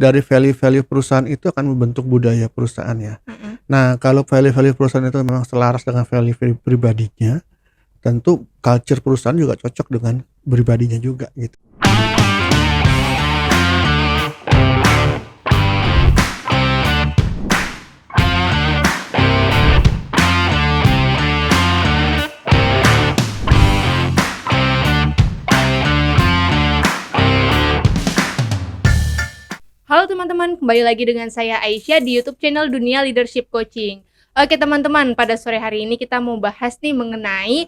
dari value-value perusahaan itu akan membentuk budaya perusahaan ya. Mm-mm. Nah, kalau value-value perusahaan itu memang selaras dengan value-value pribadinya, tentu culture perusahaan juga cocok dengan pribadinya juga gitu. Halo teman-teman, kembali lagi dengan saya Aisyah di YouTube channel Dunia Leadership Coaching. Oke teman-teman, pada sore hari ini kita mau bahas nih mengenai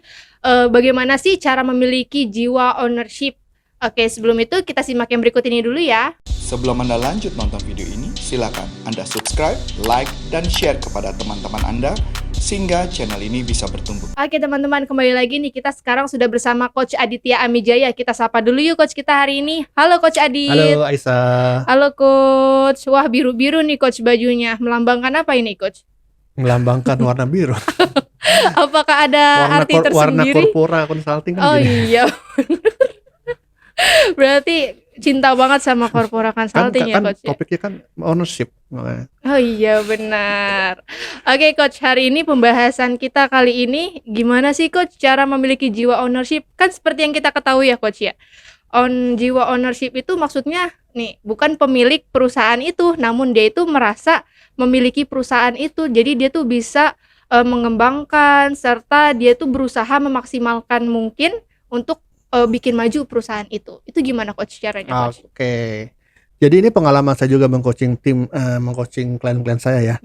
bagaimana sih cara memiliki jiwa ownership. Oke, sebelum itu kita simak yang berikut ini dulu ya. Sebelum Anda lanjut nonton video ini, silakan Anda subscribe, like, dan share kepada teman-teman Anda sehingga channel ini bisa bertumbuh. Oke teman-teman, kembali lagi nih kita sekarang sudah bersama Coach Aditya Amijaya. Kita sapa dulu yuk Coach kita hari ini. Halo Coach Adit. Halo Aisyah. Halo Coach. Wah, biru-biru nih Coach bajunya. Melambangkan apa ini Coach? Melambangkan warna biru. Apakah ada arti Warna tersendiri? Corpora Consulting kan Oh gini. iya. Berarti cinta banget sama Corpora Consulting ya kan Coach ya? topiknya kan ownership. Makanya. Oh iya benar. Oke Coach, hari ini pembahasan kita kali ini gimana sih Coach cara memiliki jiwa ownership? Kan seperti yang kita ketahui ya Coach ya, jiwa ownership itu maksudnya nih bukan pemilik perusahaan itu, namun dia itu merasa memiliki perusahaan itu. Jadi dia tuh bisa mengembangkan serta dia tuh berusaha memaksimalkan mungkin untuk bikin maju perusahaan itu. Itu gimana Coach caranya Coach? Oke. Jadi ini pengalaman saya juga mengcoaching tim, mengcoaching klien-klien saya ya.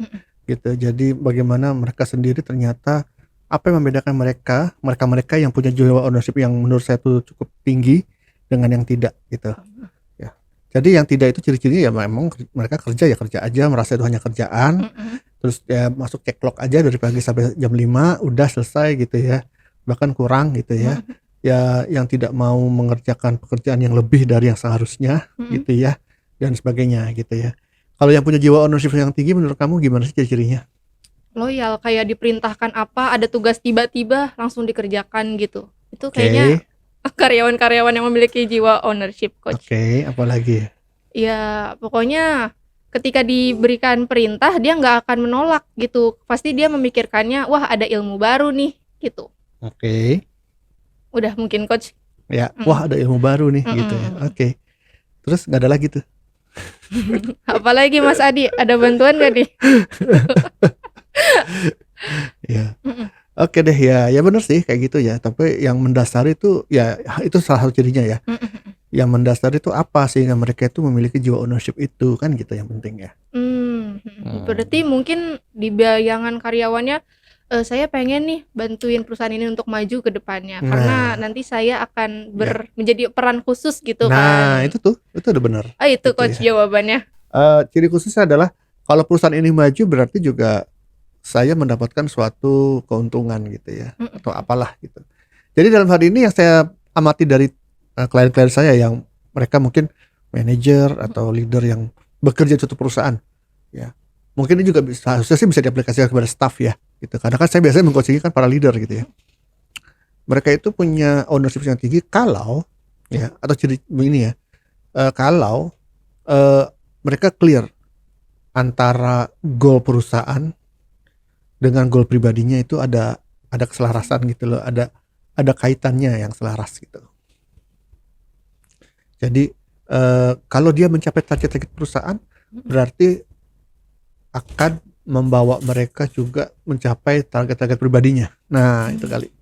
Gitu. Jadi bagaimana mereka sendiri ternyata apa yang membedakan mereka yang punya jiwa ownership yang menurut saya tuh cukup tinggi dengan yang tidak gitu. Ya. Jadi yang tidak itu ciri-cirinya ya memang mereka kerja aja, merasa itu hanya kerjaan. Terus ya masuk cekcok aja dari pagi sampai jam 5 udah selesai gitu ya. Bahkan kurang gitu ya. Ya yang tidak mau mengerjakan pekerjaan yang lebih dari yang seharusnya gitu ya dan sebagainya gitu ya. Kalau yang punya jiwa ownership yang tinggi menurut kamu gimana sih ciri-cirinya? Loyal, kayak diperintahkan apa, ada tugas tiba-tiba langsung dikerjakan gitu. Itu kayaknya karyawan-karyawan yang memiliki jiwa ownership Coach. Oke, apalagi? Ya pokoknya ketika diberikan perintah dia nggak akan menolak gitu. Pasti dia memikirkannya, wah ada ilmu baru nih gitu. Oke. Udah mungkin Coach. Ya, wah ada ilmu baru nih gitu ya. Oke. Terus nggak ada lagi tuh. Apalagi Mas Adi, ada bantuan gak nih? Ya. Oke deh ya benar sih kayak gitu ya. Tapi yang mendasari itu ya itu salah satu cirinya ya. Yang mendasari itu apa sehingga mereka itu memiliki jiwa ownership itu kan gitu yang penting ya. Berarti mungkin di bayangan karyawannya saya pengen nih bantuin perusahaan ini untuk maju ke depannya karena nanti saya akan menjadi peran khusus gitu kan. Nah itu udah benar. Itu Gitu Coach ya. jawabannya. Ciri khususnya adalah kalau perusahaan ini maju berarti juga saya mendapatkan suatu keuntungan gitu ya atau apalah gitu. Jadi dalam hal ini yang saya amati dari klien-klien saya yang mereka mungkin manajer atau leader yang bekerja di suatu perusahaan ya. Mungkin ini juga harusnya sih bisa diaplikasikan kepada staff ya gitu. Karena kan saya biasanya mengcoaching kan para leader gitu ya. Mereka itu punya ownership yang tinggi kalau ya atau ciri ini ya. Kalau mereka clear antara goal perusahaan dengan goal pribadinya itu ada keselarasan gitu loh, ada kaitannya yang selaras gitu. Jadi kalau dia mencapai target perusahaan berarti akan membawa mereka juga mencapai target pribadinya. Nah, itu kali.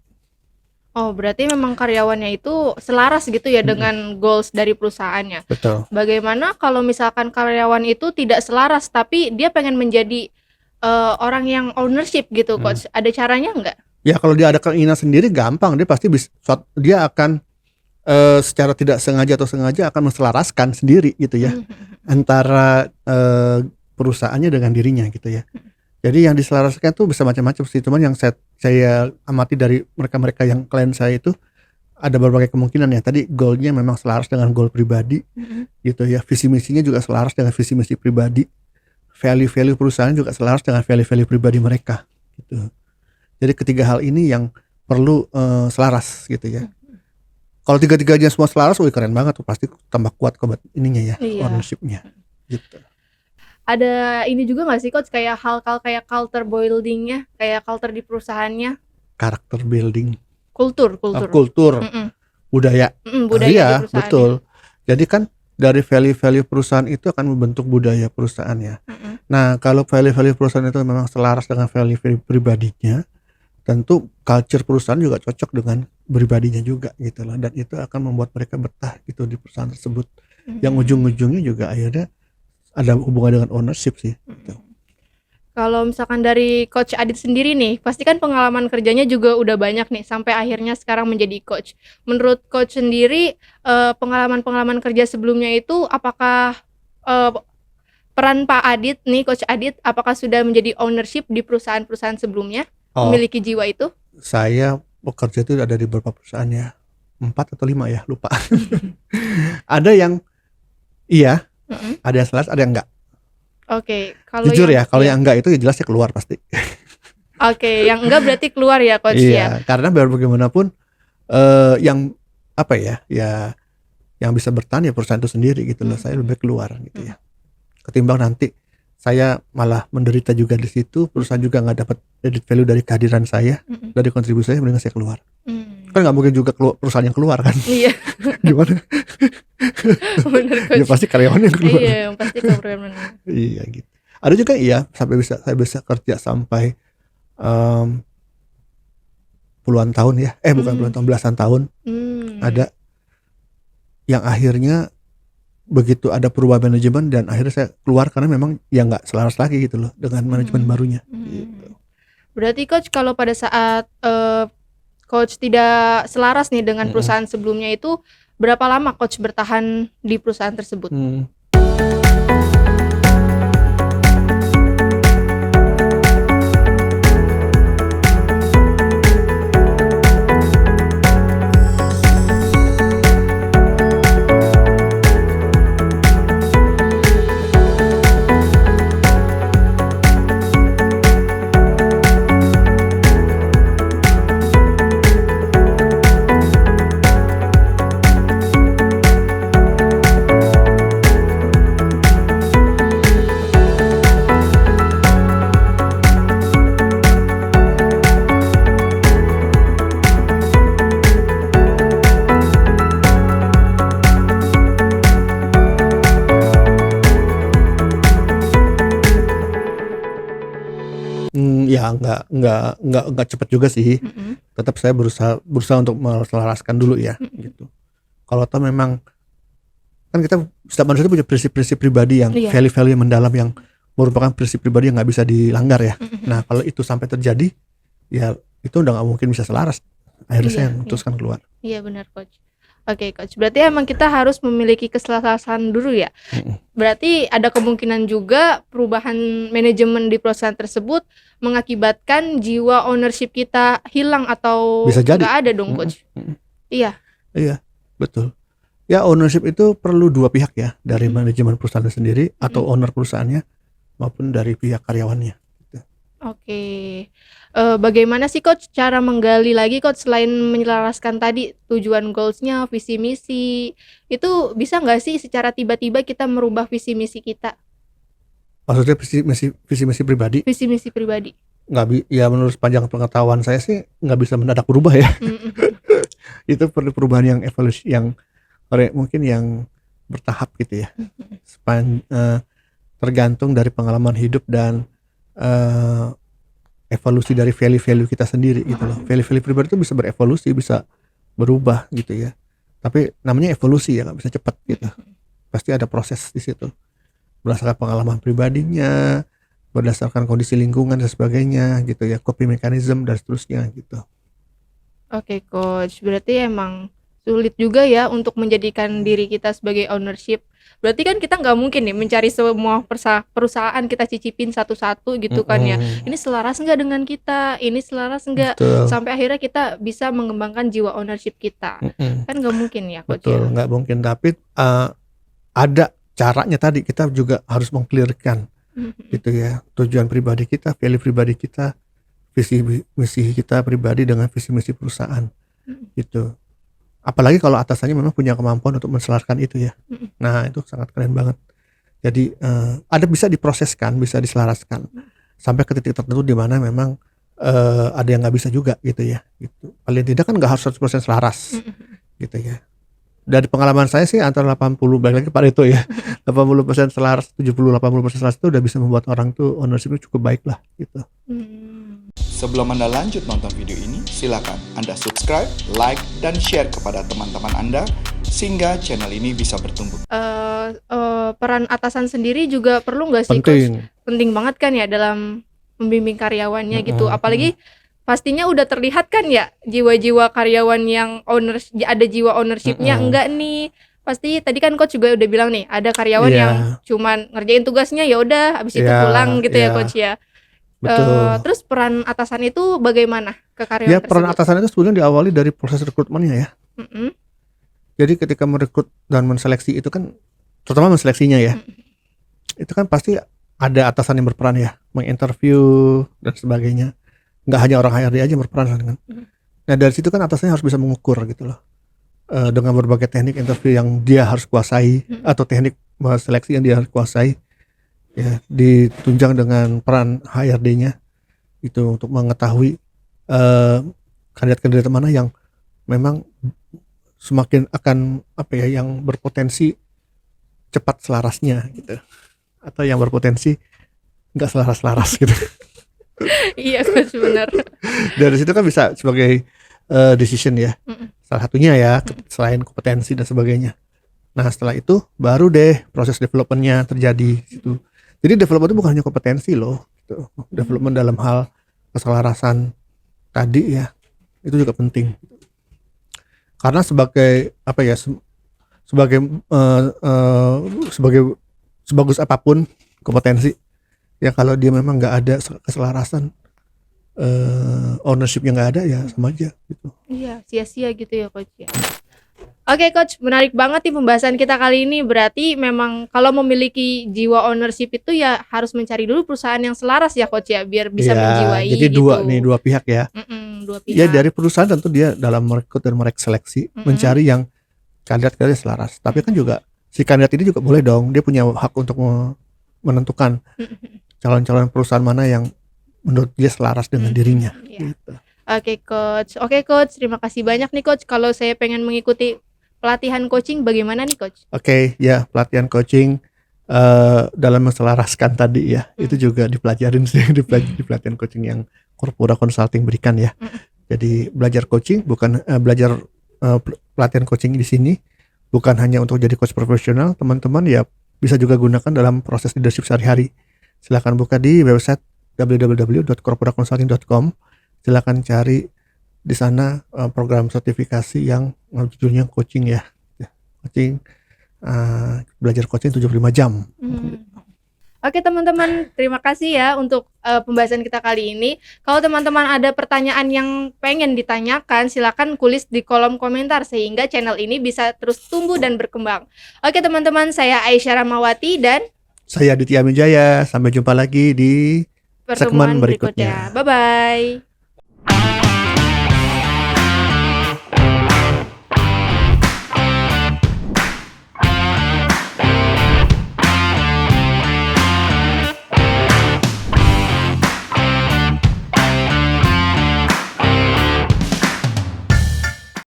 Oh, berarti memang karyawannya itu selaras gitu ya dengan goals dari perusahaannya. Betul. Bagaimana kalau misalkan karyawan itu tidak selaras tapi dia pengen menjadi orang yang ownership gitu Coach, ada caranya nggak? Ya kalau dia ada keinginan sendiri gampang, dia pasti dia akan secara tidak sengaja atau sengaja akan menselaraskan sendiri gitu ya antara perusahaannya dengan dirinya gitu ya. Jadi yang diselaraskan tuh bisa macam-macam sih, cuman yang saya amati dari mereka yang klien saya itu ada berbagai kemungkinan ya. Tadi goalnya memang selaras dengan goal pribadi gitu ya, visi misinya juga selaras dengan visi misi pribadi, value perusahaan juga selaras dengan value pribadi mereka gitu. Jadi ketiga hal ini yang perlu selaras gitu ya. Kalau tiga-tiganya semua selaras, keren banget tuh, pasti tambah kuat ininya ya, ownership-nya. gitu. Ada ini juga nggak sih coach, kayak hal-hal kayak culture building-nya, kayak culture di perusahaannya, Karakter building, kultur, kultur, Mm-mm. budaya. Budaya di Iya, perusahaannya. betul. Jadi kan dari value-value perusahaan itu akan membentuk budaya perusahaannya. Mm-mm. Nah, kalau value-value perusahaan itu memang selaras dengan value-value pribadinya, tentu culture perusahaan juga cocok dengan pribadinya juga gitu loh, dan itu akan membuat mereka betah gitu di perusahaan tersebut. Yang ujung-ujungnya juga akhirnya ada hubungan dengan ownership sih gitu. Kalau misalkan dari Coach Adit sendiri nih, pasti kan pengalaman kerjanya juga udah banyak nih sampai akhirnya sekarang menjadi coach. Menurut Coach sendiri, pengalaman-pengalaman kerja sebelumnya itu apakah peran Pak Adit nih, Coach Adit, apakah sudah menjadi ownership di perusahaan-perusahaan sebelumnya, memiliki jiwa itu? Saya bekerja itu ada di beberapa perusahaan ya, 4 atau 5 ya, lupa. Ada yang iya, ada yang selaras, ada yang enggak. Oke, kalau jujur ya, kalau yang enggak itu ya jelas ya keluar pasti. Oke, yang enggak berarti keluar ya Coach ya. Iya, karena biar bagaimanapun yang apa ya, yang bisa bertahan ya perusahaan itu sendiri gitu loh. Saya lebih keluar gitu ya. Ketimbang nanti saya malah menderita juga di situ, perusahaan juga nggak dapat added value dari kehadiran saya, dari kontribusi saya, mendingan saya keluar. Kan nggak mungkin juga perusahaan yang keluar kan? Iya. Gimana? Bener, Coach. Ya pasti karyawan yang keluar. Iya, pasti karyawan. Iya gitu. Ada juga sampai saya bisa kerja sampai puluhan tahun ya, bukan puluhan tahun, belasan tahun. Ada yang akhirnya begitu ada perubahan manajemen dan akhirnya saya keluar karena memang ya nggak selaras lagi gitu loh dengan manajemen barunya. Gitu. Berarti Coach kalau pada saat Coach tidak selaras nih dengan perusahaan sebelumnya itu, berapa lama Coach bertahan di perusahaan tersebut? Ya nggak cepat juga sih. Tetap saya berusaha untuk menyelaraskan dulu ya gitu. Kalau toh memang kan kita setiap manusia itu punya prinsip-prinsip pribadi yang value-value yang mendalam yang merupakan prinsip pribadi yang nggak bisa dilanggar ya. Nah kalau itu sampai terjadi ya itu udah nggak mungkin bisa selaras. Akhirnya saya memutuskan keluar. Iya benar Coach. Oke Coach, berarti emang kita harus memiliki keselarasan dulu ya. Berarti ada kemungkinan juga perubahan manajemen di perusahaan tersebut mengakibatkan jiwa ownership kita hilang atau nggak ada dong Coach. Iya, betul. Ya ownership itu perlu dua pihak ya, dari manajemen perusahaan sendiri atau owner perusahaannya maupun dari pihak karyawannya. Gitu. Oke. Bagaimana sih Coach cara menggali lagi Coach selain menyelaraskan tadi tujuan goalsnya, visi misi, itu bisa nggak sih secara tiba-tiba kita merubah visi misi kita? Maksudnya visi misi pribadi? Visi misi pribadi. Ya menurut sepanjang pengetahuan saya sih nggak bisa mendadak berubah ya. Itu perlu perubahan yang evolusi, yang mungkin yang bertahap gitu ya. Tergantung dari pengalaman hidup dan evolusi dari value-value kita sendiri gitu loh. Value-value pribadi itu bisa berevolusi, bisa berubah gitu ya. Tapi namanya evolusi ya, nggak bisa cepat gitu. Pasti ada proses di situ. Berdasarkan pengalaman pribadinya, berdasarkan kondisi lingkungan dan sebagainya gitu ya, coping mechanism dan seterusnya gitu. Oke Coach, berarti emang sulit juga ya untuk menjadikan diri kita sebagai ownership. Berarti kan kita nggak mungkin nih mencari semua perusahaan kita cicipin satu-satu gitu kan ya. Ini selaras nggak dengan kita, ini selaras nggak, sampai akhirnya kita bisa mengembangkan jiwa ownership kita. Kan nggak mungkin ya Coach. Betul, nggak mungkin. Tapi ada caranya tadi, kita juga harus meng-clearkan gitu ya, tujuan pribadi kita, value pribadi kita, visi misi kita pribadi dengan visi misi perusahaan gitu. Apalagi kalau atasannya memang punya kemampuan untuk menselaraskan itu ya. Nah itu sangat keren banget. Jadi ada bisa diproseskan, bisa diselaraskan sampai ke titik tertentu di mana memang ada yang nggak bisa juga gitu ya. Gitu. Paling tidak kan nggak harus 100% selaras gitu ya. Dari pengalaman saya sih antara 80 balik lagi pada itu ya 80% selaras, 70-80% selaras itu udah bisa membuat orang tuh ownership-nya cukup baik lah gitu. Sebelum Anda lanjut nonton video ini, silakan Anda subscribe, like, dan share kepada teman-teman Anda sehingga channel ini bisa bertumbuh. Peran atasan sendiri juga perlu nggak sih Coach? Penting. Penting banget kan ya dalam membimbing karyawannya gitu. Apalagi pastinya udah terlihat kan ya jiwa-jiwa karyawan yang ada jiwa ownership-nya enggak nih. Pasti tadi kan Coach juga udah bilang nih, ada karyawan yang cuman ngerjain tugasnya ya udah habis itu pulang gitu ya Coach ya. Betul. Terus peran atasan itu bagaimana ke karyawan Ya, peran tersebut? atasan itu sebenarnya diawali dari proses rekrutmennya ya. Jadi ketika merekrut dan menseleksi itu kan, terutama menseleksinya ya, itu kan pasti ada atasan yang berperan ya, menginterview dan sebagainya. Nggak hanya orang HRD aja yang berperan kan. Nah dari situ kan atasannya harus bisa mengukur gitu loh, dengan berbagai teknik interview yang dia harus kuasai atau teknik seleksi yang dia harus kuasai, ya ditunjang dengan peran HRD-nya itu untuk mengetahui kandidat-kandidat mana yang memang semakin akan yang berpotensi cepat selarasnya gitu, atau yang berpotensi nggak selaras-laras gitu. Iya Coach, benar. Dari situ kan bisa sebagai decision ya, salah satunya ya, selain kompetensi dan sebagainya. Nah setelah itu baru deh proses developmentnya terjadi gitu. Jadi development itu bukan hanya kompetensi loh gitu. Development dalam hal keselarasan tadi ya, itu juga penting. Karena sebagai sebagus apapun kompetensi ya, kalau dia memang nggak ada keselarasan, ownership-nya nggak ada ya sama aja gitu. Iya, sia-sia gitu ya Coach ya. Oke Coach, menarik banget nih pembahasan kita kali ini. Berarti memang kalau memiliki jiwa ownership itu ya harus mencari dulu perusahaan yang selaras ya Coach ya, biar bisa menjiwai jadi gitu. dua pihak ya. Dua pihak. Ya dari perusahaan tentu dia dalam merekrut dan merekseleksi mencari yang kandidat-kandidat selaras. Tapi kan juga si kandidat ini juga boleh dong, dia punya hak untuk menentukan calon-calon perusahaan mana yang menurut dia selaras dengan dirinya. Gitu. Oke Coach, terima kasih banyak nih Coach. Kalau saya pengen mengikuti pelatihan coaching bagaimana nih Coach? Oke, ya pelatihan coaching dalam menselaraskan tadi ya, itu juga dipelajarin sih di pelatihan coaching yang Corpora Consulting berikan ya. Jadi belajar coaching bukan belajar pelatihan coaching di sini bukan hanya untuk jadi coach profesional, teman-teman ya bisa juga gunakan dalam proses leadership sehari-hari. Silakan buka di website www.corporaconsulting.com. Silakan cari di sana program sertifikasi yang judulnya coaching ya. Coaching, belajar coaching 75 jam. Oke teman-teman, terima kasih ya untuk pembahasan kita kali ini. Kalau teman-teman ada pertanyaan yang pengen ditanyakan, silakan tulis di kolom komentar sehingga channel ini bisa terus tumbuh dan berkembang. Oke teman-teman, saya Aisyah Ramawati dan saya Aditya Mijaya. Sampai jumpa lagi di pertemuan segmen berikutnya. Bye-bye.